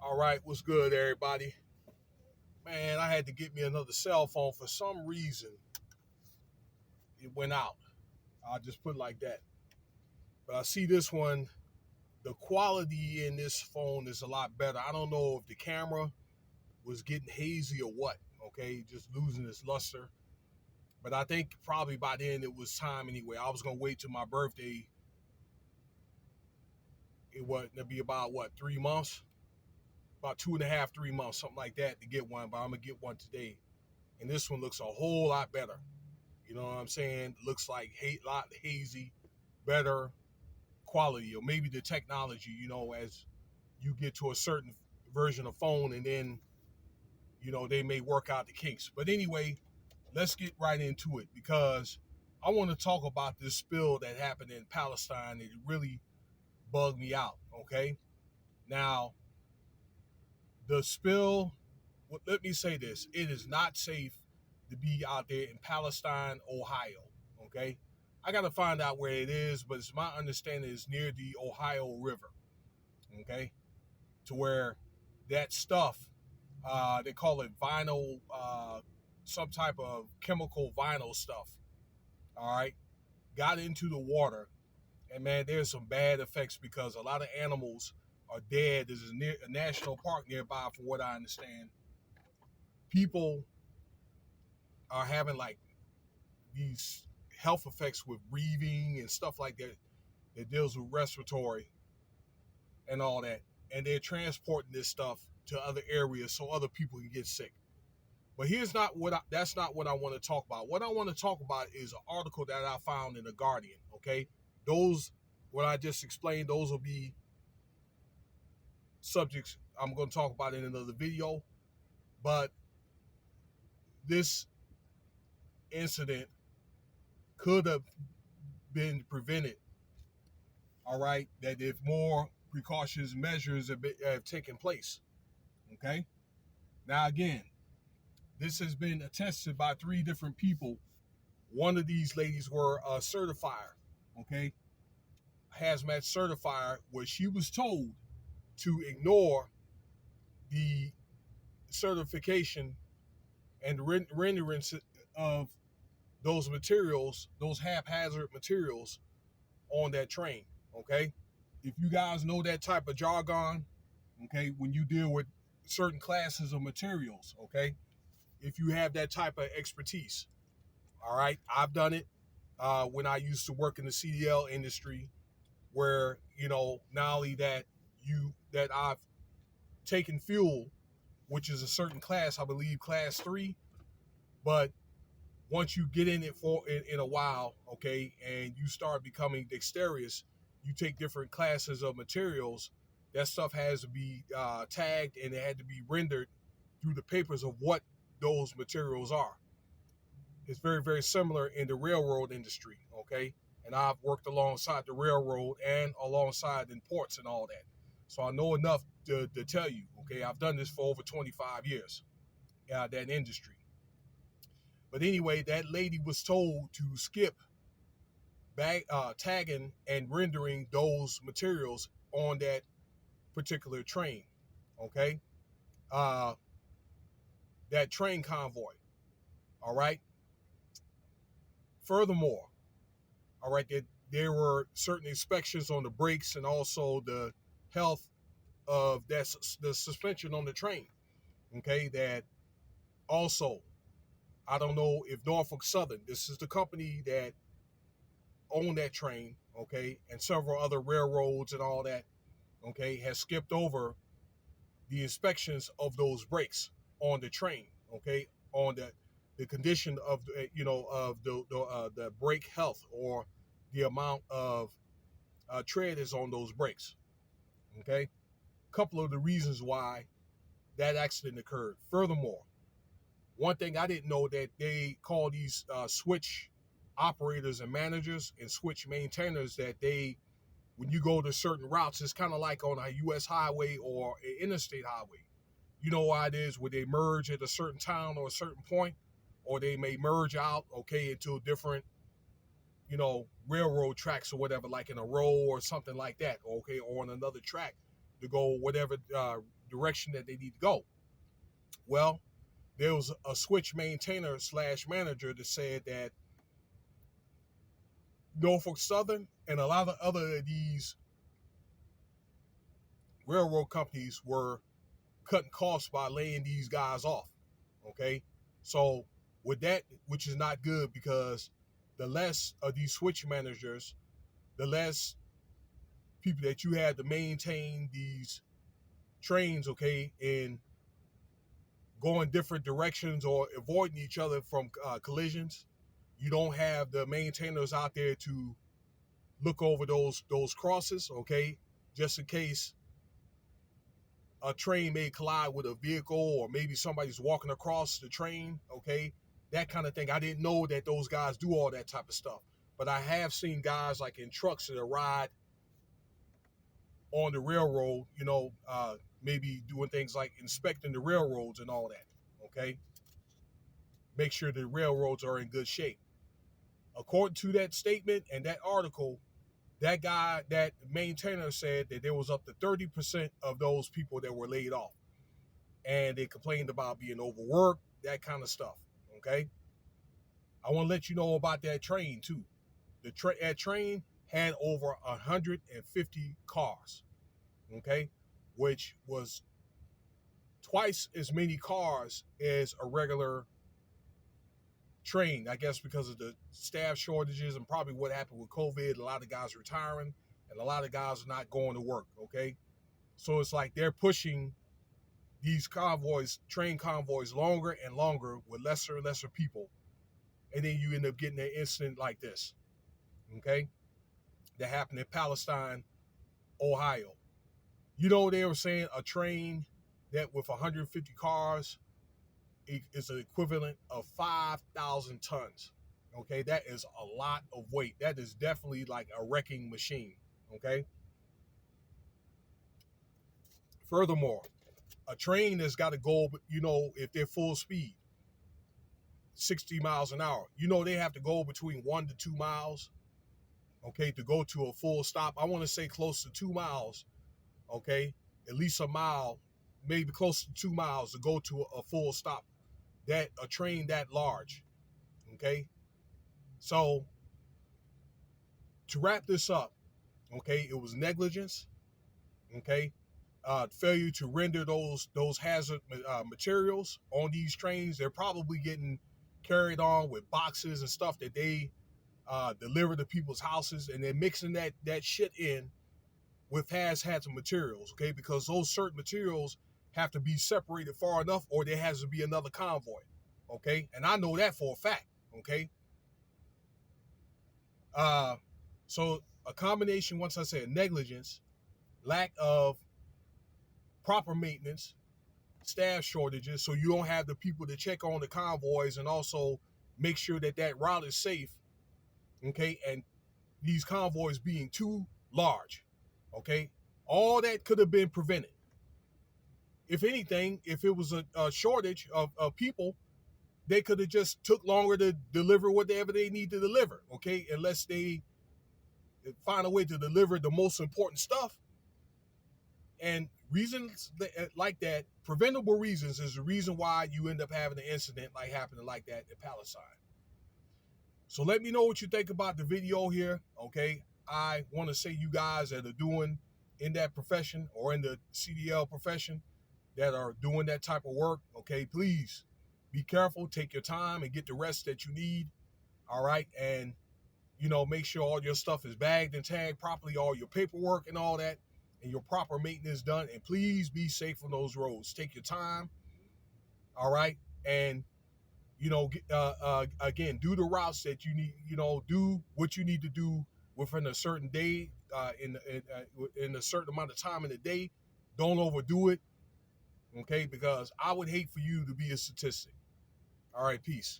All right, what's good, everybody? Man, I had to get me another cell phone. For some reason, it went out. I'll just put it like that. But I see this one, the quality in this phone is a lot better. I don't know if the camera was getting hazy or what, okay, just losing its luster. But I think probably by then it was time anyway. I was going to wait till my birthday. It was to be about, 3 months? About 2.5, 3 months, something like that to get one. But I'm going to get one today. And this one looks a whole lot better. You know what I'm saying? Looks like a lot hazy, better quality, or maybe the technology, as you get to a certain version of phone and then, they may work out the kinks. But anyway, let's get right into it because I want to talk about this spill that happened in Palestine. It really bugged me out, okay? Now, the spill, let me say this. It is not safe to be out there in Palestine, Ohio, okay? I got to find out where it is, but it's my understanding it's near the Ohio River, okay? To where that stuff, they call it vinyl, some type of chemical vinyl stuff, all right, got into the water. And man, there's some bad effects because a lot of animals are dead. There's a national park nearby, from what I understand. People are having like these health effects with breathing and stuff like that that deals with respiratory and all that. And they're transporting this stuff to other areas so other people can get sick. But that's not what I want to talk about. What I want to talk about is an article that I found in the Guardian. Okay, those what I just explained, those will be subjects I'm going to talk about in another video. But this incident could have been prevented. All right, that if more precautions measures have taken place. Okay, now again, this has been attested by 3 different people. One of these ladies were a certifier, okay, hazmat certifier, where she was told to ignore the certification and rendering of those materials, those haphazard materials on that train, okay? If you guys know that type of jargon, okay, when you deal with certain classes of materials, okay, if you have that type of expertise, all right, I've done it when I used to work in the CDL industry, where not only that I've taken fuel, which is a certain class, I believe class 3, but once you get in it in a while, okay, and you start becoming dexterous, you take different classes of materials. That stuff has to be tagged, and it had to be rendered through the papers of what those materials are. It's very, very similar in the railroad industry, okay? And I've worked alongside the railroad and alongside in ports and all that. So I know enough to tell you, okay? I've done this for over 25 years, that industry. But anyway, that lady was told to skip tagging and rendering those materials on that particular train, okay? Uh, that train convoy, all right? Furthermore, all right, that there were certain inspections on the brakes and also the health of the suspension on the train, okay? That also, I don't know if Norfolk Southern, this is the company that owned that train, okay, and several other railroads and all that, okay, has skipped over the inspections of those brakes on the train, okay, on the condition of the brake health, or the amount of tread is on those brakes, okay. A couple of the reasons why that accident occurred. Furthermore, one thing I didn't know, that they call these switch operators and managers and switch maintainers, that when you go to certain routes, it's kind of like on a U.S. highway or an interstate highway. You know why it is, where they merge at a certain town or a certain point, or they may merge out, okay, into different, railroad tracks or whatever, like in a row or something like that, okay, or on another track to go whatever direction that they need to go. Well, there was a switch maintainer / manager that said that Norfolk Southern and a lot of other of these railroad companies were cutting costs by laying these guys off. Okay. So with that, which is not good, because the less of these switch managers, the less people that you had to maintain these trains, okay, and going different directions or avoiding each other from collisions. You don't have the maintainers out there to look over those crosses, okay, just in case a train may collide with a vehicle, or maybe somebody's walking across the train, okay, that kind of thing. I didn't know that those guys do all that type of stuff, but I have seen guys like in trucks that ride on the railroad, maybe doing things like inspecting the railroads and all that, okay, make sure the railroads are in good shape. According to that statement and that article, that guy, that maintainer, said that there was up to 30% of those people that were laid off. And they complained about being overworked, that kind of stuff. Okay. I want to let you know about that train too. That train had over 150 cars. Okay. Which was twice as many cars as a regular train, I guess, because of the staff shortages and probably what happened with COVID. A lot of guys retiring and a lot of guys are not going to work. Okay. So it's like they're pushing these convoys, train convoys, longer and longer with lesser and lesser people. And then you end up getting an incident like this. Okay. That happened in Palestine, Ohio. They were saying a train that with 150 cars is an equivalent of 5,000 tons. Okay, that is a lot of weight. That is definitely like a wrecking machine. Okay. Furthermore, a train has got to go, if they're full speed, 60 miles an hour, they have to go between 1 to 2 miles, okay, to go to a full stop. I want to say close to 2 miles, okay, at least a mile, maybe close to 2 miles to go to a full stop. That a train that large, okay. So to wrap this up, okay, it was negligence, okay, failure to render those hazard materials on these trains. They're probably getting carried on with boxes and stuff that they deliver to people's houses, and they're mixing that shit in with hazard materials, okay, because those certain materials have to be separated far enough, or there has to be another convoy, okay, and I know that for a fact, okay. So a combination, once I said negligence, lack of proper maintenance, staff shortages, so you don't have the people to check on the convoys and also make sure that route is safe, okay, and these convoys being too large, okay, all that could have been prevented. If anything, if it was a shortage of people, they could have just took longer to deliver whatever they need to deliver, okay, unless they find a way to deliver the most important stuff. And reasons like that, preventable reasons, is the reason why you end up having an incident like happening like that in Palestine. So let me know what you think about the video here, okay? I want to say you guys that are doing in that profession or in the CDL profession that are doing that type of work, okay, please be careful, take your time and get the rest that you need, all right? And, make sure all your stuff is bagged and tagged properly, all your paperwork and all that, and your proper maintenance done. And please be safe on those roads. Take your time, all right? And, again, do the routes that you need, do what you need to do within a certain day, in a certain amount of time in the day. Don't overdo it, okay? Because I would hate for you to be a statistic. All right, peace.